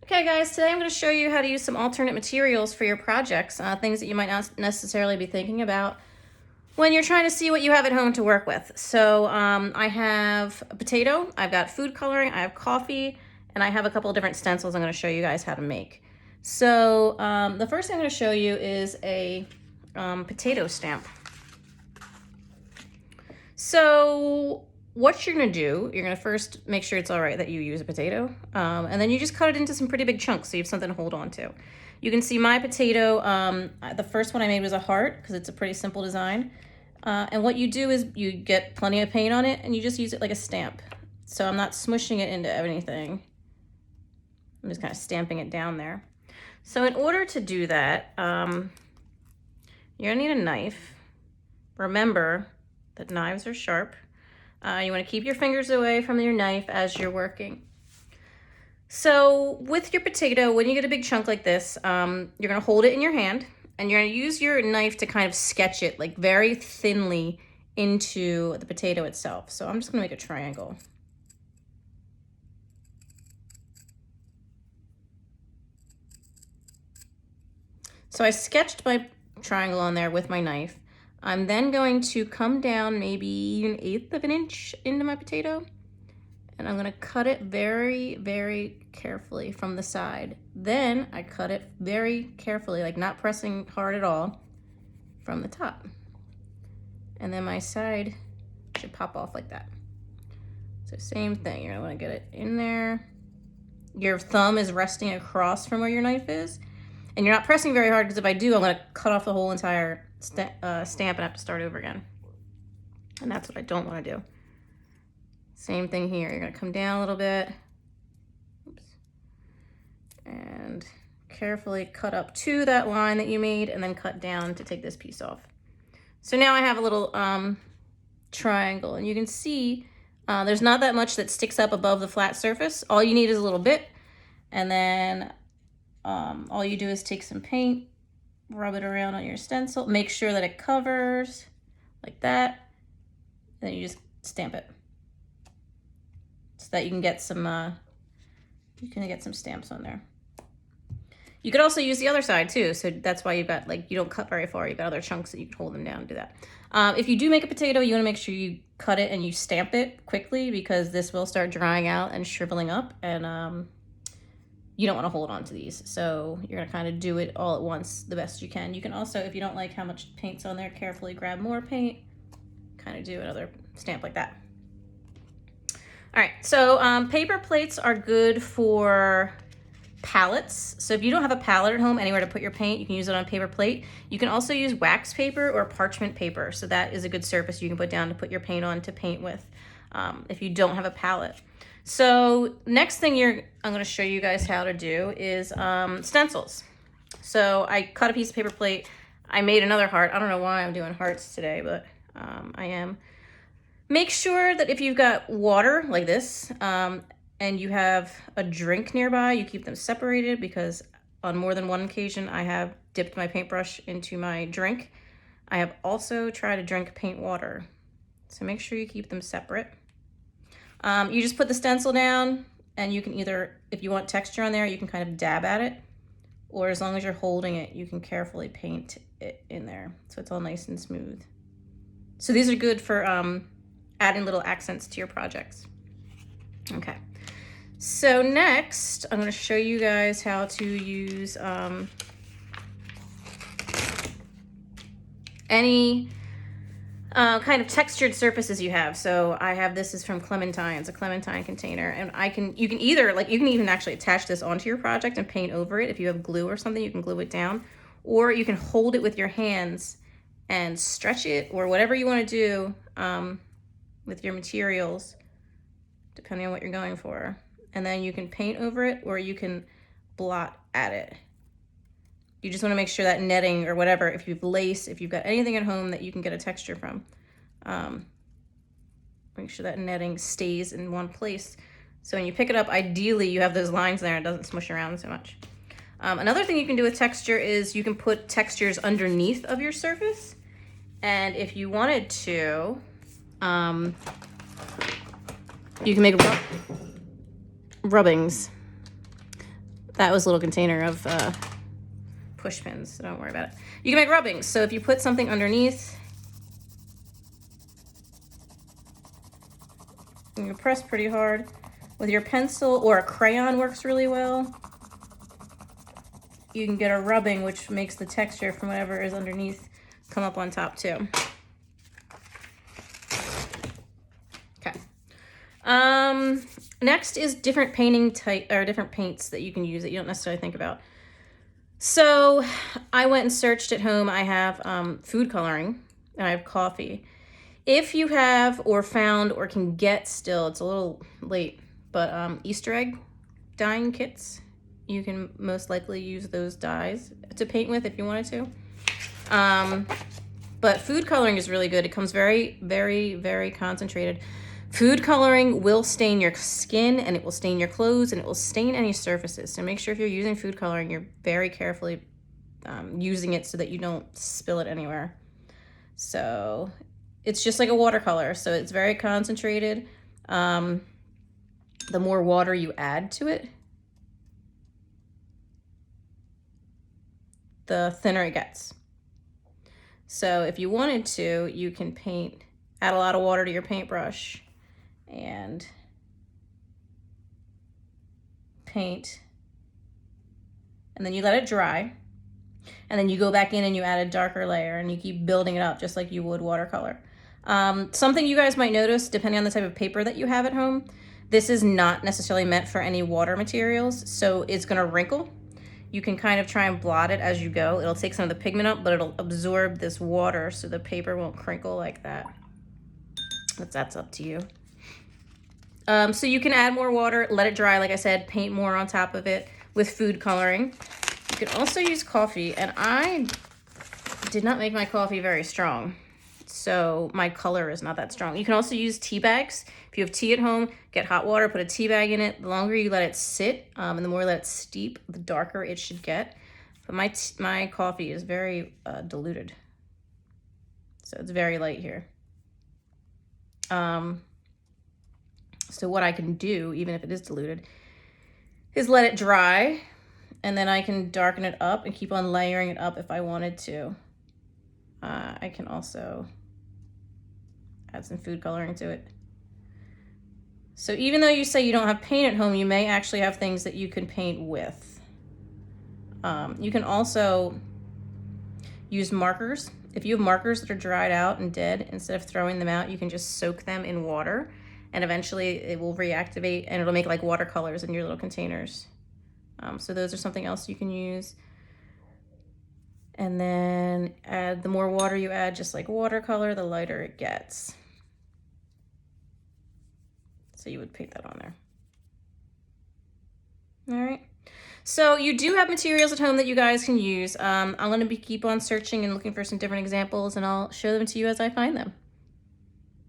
Okay guys, today I'm going to show you how to use some alternate materials for your projects, things that you might not necessarily be thinking about when you're trying to see what you have at home to work with. So I have a potato, I've got food coloring, I have coffee, and I have a couple of different stencils I'm going to show you guys how to make. So the first thing I'm going to show you is a potato stamp. So what you're gonna do, you're gonna first make sure it's all right that you use a potato, and then you just cut it into some pretty big chunks so you have something to hold on to. You can see my potato, the first one I made was a heart because it's a pretty simple design. And what you do is you get plenty of paint on it and you just use it like a stamp. So I'm not smushing it into anything. I'm just kind of stamping it down there. So in order to do that, you're gonna need a knife. Remember that knives are sharp. You want to keep your fingers away from your knife as you're working. So with your potato, when you get a big chunk like this, you're going to hold it in your hand and you're going to use your knife to kind of sketch it like very thinly into the potato itself. So I'm just going to make a triangle. So I sketched my triangle on there with my knife. I'm then going to come down maybe 1/8 of an inch into my potato, and I'm going to cut it very, very carefully from the side. Then I cut it very carefully, like not pressing hard at all, from the top. And then my side should pop off like that. So same thing, you're going to want to get it in there. Your thumb is resting across from where your knife is. And you're not pressing very hard because if I do, I'm going to cut off the whole entire stamp and have to start over again. And that's what I don't want to do. Same thing here. You're going to come down a little bit. Oops. And carefully cut up to that line that you made and then cut down to take this piece off. So now I have a little triangle, and you can see there's not that much that sticks up above the flat surface. All you need is a little bit, and then all you do is take some paint, rub it around on your stencil, make sure that it covers like that, and then you just stamp it so that you can get some stamps on there. You could also use the other side too, so that's why you've got, like, you don't cut very far, you've got other chunks that you can hold them down and do that. If you do make a potato, you want to make sure you cut it and you stamp it quickly because this will start drying out and shriveling up, and you don't want to hold on to these. So you're going to kind of do it all at once the best you can. You can also, if you don't like how much paint's on there, carefully grab more paint, kind of do another stamp like that. All right, so paper plates are good for palettes. So if you don't have a palette at home, anywhere to put your paint, you can use it on a paper plate. You can also use wax paper or parchment paper. So that is a good surface you can put down to put your paint on to paint with if you don't have a palette. So next thing I'm going to show you guys how to do is stencils. So I cut a piece of paper plate. I made another heart. I don't know why I'm doing hearts today, but I am. Make sure that if you've got water like this and you have a drink nearby, you keep them separated, because on more than one occasion I have dipped my paintbrush into my drink. I have also tried to drink paint water. So make sure you keep them separate. You just put the stencil down, and you can either, if you want texture on there, you can kind of dab at it, or as long as you're holding it, you can carefully paint it in there so it's all nice and smooth. So these are good for adding little accents to your projects. Okay, so next I'm going to show you guys how to use any kind of textured surfaces you have. So I have, this is from Clementines, a Clementine container, and you can even actually attach this onto your project and paint over it. If you have glue or something, you can glue it down, or you can hold it with your hands and stretch it, or whatever you want to do with your materials, depending on what you're going for. And then you can paint over it, or you can blot at it. You just want to make sure that netting or whatever, if you've lace, if you've got anything at home that you can get a texture from, make sure that netting stays in one place. So when you pick it up, ideally you have those lines there and it doesn't smush around so much. Another thing you can do with texture is you can put textures underneath of your surface. And if you wanted to, you can make rubbings. That was a little container of push pins, so don't worry about it. You can make rubbings. So if you put something underneath, you press pretty hard. With your pencil or a crayon works really well. You can get a rubbing, which makes the texture from whatever is underneath come up on top too. Okay. Next is different painting type or different paints that you can use that you don't necessarily think about. So I went and searched at home. I have food coloring and I have coffee. If you have or found or can get still, it's a little late, but Easter egg dyeing kits, you can most likely use those dyes to paint with if you wanted to. But food coloring is really good. It comes very, very, very concentrated. Food coloring will stain your skin and it will stain your clothes and it will stain any surfaces. So make sure if you're using food coloring, you're very carefully using it so that you don't spill it anywhere. So it's just like a watercolor. So it's very concentrated. The more water you add to it, the thinner it gets. So if you wanted to, you can add a lot of water to your paintbrush and paint, and then you let it dry, and then you go back in and you add a darker layer and you keep building it up just like you would watercolor. Something you guys might notice, depending on the type of paper that you have at home, this is not necessarily meant for any water materials, so it's gonna wrinkle. You can kind of try and blot it as you go. It'll take some of the pigment up, but it'll absorb this water so the paper won't crinkle like that. But that's up to you. So you can add more water, let it dry, like I said, paint more on top of it with food coloring. You can also use coffee, and I did not make my coffee very strong, so my color is not that strong. You can also use tea bags. If you have tea at home, get hot water, put a tea bag in it. The longer you let it sit, and the more you let it steep, the darker it should get. But my coffee is very diluted, so it's very light here. So what I can do, even if it is diluted, is let it dry, and then I can darken it up and keep on layering it up if I wanted to. I can also add some food coloring to it. So even though you say you don't have paint at home, you may actually have things that you can paint with. You can also use markers. If you have markers that are dried out and dead, instead of throwing them out, you can just soak them in water, and eventually it will reactivate and it'll make like watercolors in your little containers. So those are something else you can use. And then the more water you add, just like watercolor, the lighter it gets. So you would paint that on there. All right. So you do have materials at home that you guys can use. I'm going to keep on searching and looking for some different examples, and I'll show them to you as I find them.